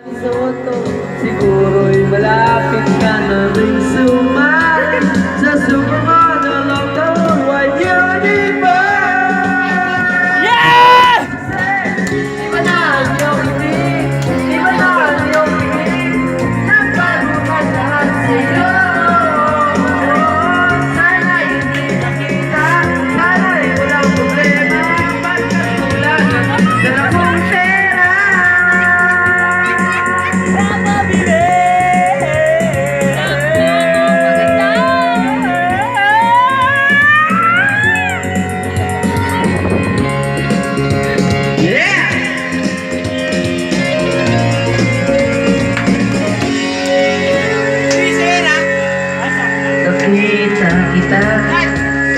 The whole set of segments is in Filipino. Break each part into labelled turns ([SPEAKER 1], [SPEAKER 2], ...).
[SPEAKER 1] Soto, siguro'y malapit ka na rin sumali sa sumunod na loto, white universe!
[SPEAKER 2] Yeah!
[SPEAKER 1] Iba na ang iyong ibig, iba na ang iyong ibig, nagbago ka lahat sa'yo. Sana'y hindi nakita, sana'y walang problema, ba't katulanan sa lakong pera? Nakita kita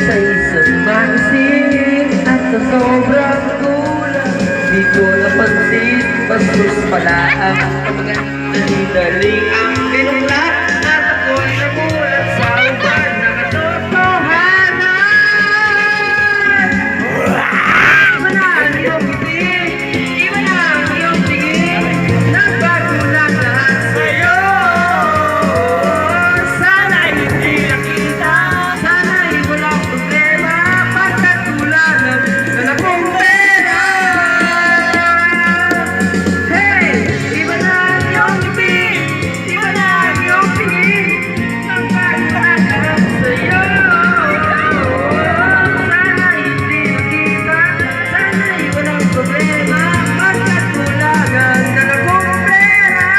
[SPEAKER 1] sa isang magazine at sa sobrang gulat di ko napansin, bastos pala ang dali-daling ang binuklat at ako'y nagulat sa uban na katotohanan. Iba na ang iyong ibig, iba na ang iyong tingin, nagbago na lahat sa'yo. Sana'y hindi nakita, sana'y walang problema, pagkatulanan sa lakong pera. Hey! Iba na ang iyong ibig, iba na ang iyong tingin, nagbago na lahat sa'yo. Sana'y hindi nakita, sana'y walang problema, pagkatulanan sa lakong pera.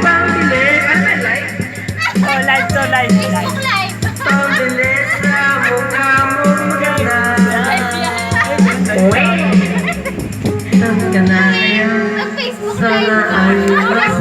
[SPEAKER 1] Pambili, ano ba like?
[SPEAKER 2] Oh, live to live.
[SPEAKER 1] Pambili sa mukha mong maganda. Uy! Saan ka na kaya?
[SPEAKER 3] Facebook
[SPEAKER 1] Sana
[SPEAKER 3] live.
[SPEAKER 1] ay